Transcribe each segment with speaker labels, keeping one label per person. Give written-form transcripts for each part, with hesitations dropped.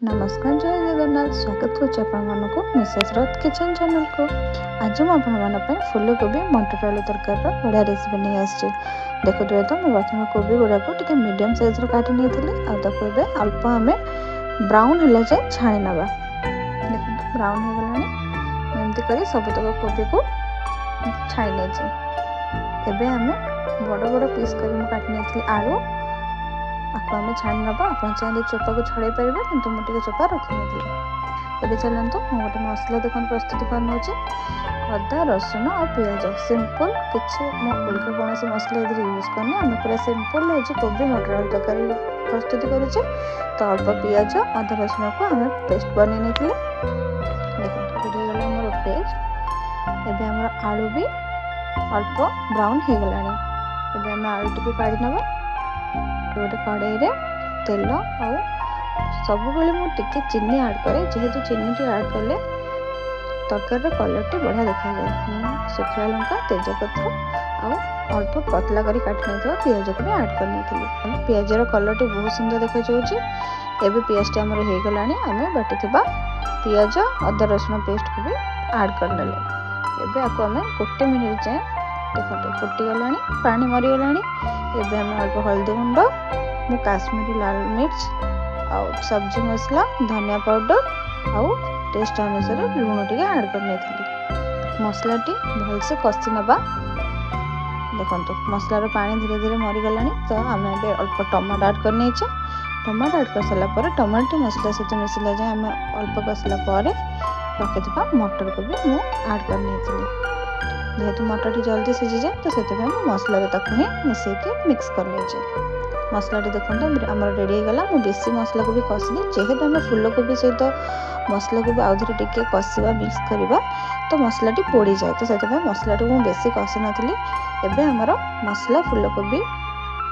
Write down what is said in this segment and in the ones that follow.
Speaker 1: नमस्कार जय जगन्नाथ स्वागत करूँ मिसेस रथ किचन चैनल को। आज मुझे फूलकोबी मटर आलू तरकारी बढ़िया रेसिपी नहीं आसी देखुए तो मैं प्रथम कोबी गुड़ा को टी मीडियम साइज काटी नहीं अल्प आम ब्राउन है जाए छाणी नवा। देखो ब्राउन हो गलानी एमती कर सबतक कोबी को छाणी नहीं आम बड़ बड़ पीस कर काटी नहीं आलू आपको आम छाणी नवा। आप चाहिए चोपा को छड़े पारे कि मुझे चोपा रखी नहीं। चलते गोटे मसला देखो प्रस्तुत कर अदा रसुण और पिज सिंपल किसी उल्का कौन मसला यूज करनी आम पूरा सिंपल आज कोबी मटर आलू तरकारी प्रस्तुत करुचे। तो अल्प पिज अदा रसुण को आम पेस्ट बन नहीं देखो पेस्ट एवं आलू भी अल्प ब्राउन हो गलानी। आम आलू टी काढ़ी नवा गोटे कड़े तेल और सब मुझे चीनी आड करे जेहेतु चीनी टी आड कले तरकारी कलर टी बढ़िया देखा जाए। सुखा लंका तेजपत्र और अल्प पतला करी काटी नहीं पिज को भी आड कर पिज कलर टी बहुत सुंदर देखा जाऊँगी। एवं पिज टी आम हो गला आम बाटी पिज अदा रसुण पेस्ट को भी आड कर देले। आपको आम गोटे मिनिट जाए देखो फुटीगला पानी मरीगला एवं अल्प हल्दी गुंड मु काश्मीरी लाल मिर्च और सब्जी मसला धनिया पाउडर और टेस्ट अनुसार लुण टी आड कर मसला टी भलसे कषि नवा। देखो मसलार पानी धीरे धीरे मरीगला तो आम अल्प टमाटो आड कर टमाटो आड कर सारापर टमाटो मसला सहित मिसला जाए आम अल्प कषला रखी मटर को भी मुझे आड कर जेहेतु मटर टी जल्दी सीझी जाए तो से मसला ही मिसेक मिक्स कर मसला देखो आम रेडी होगा। मुझे बेसी मसला को भी कषिनी जेहेतु आम फूलकोबी सहित मसला को भी आउ थे टे कषा मिक्स करवा तो मसला टी पोड़ी जाए तो से मसला टी मुझे बेसी कषि नी। एवं आमर मसला फूलकोबी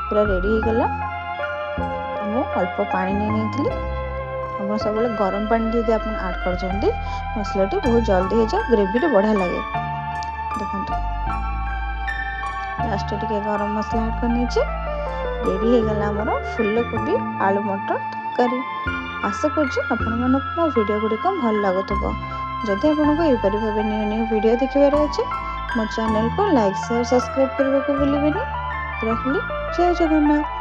Speaker 1: पूरा रेडी होगा। मुझे अल्प पानी नहीं आप सब गरम पानी जब आप आड कर मसला टी बहुत जल्दी हो जाए ग्रेवी टी बढ़िया लगे। देखो लास्ट टे गरम मसला आड कर रेडी होगा आमर फूलकोबी आलू मटर तरकारी। आशा करूँ मो वीडियो गुड़िक भल लगुव। जदि आपको यहपरि भाव न्यू न्यू वीडियो देखार अच्छे मो चैनल को लाइक शेयर सब्सक्राइब करने को भूलें। रही जय जगन्नाथ।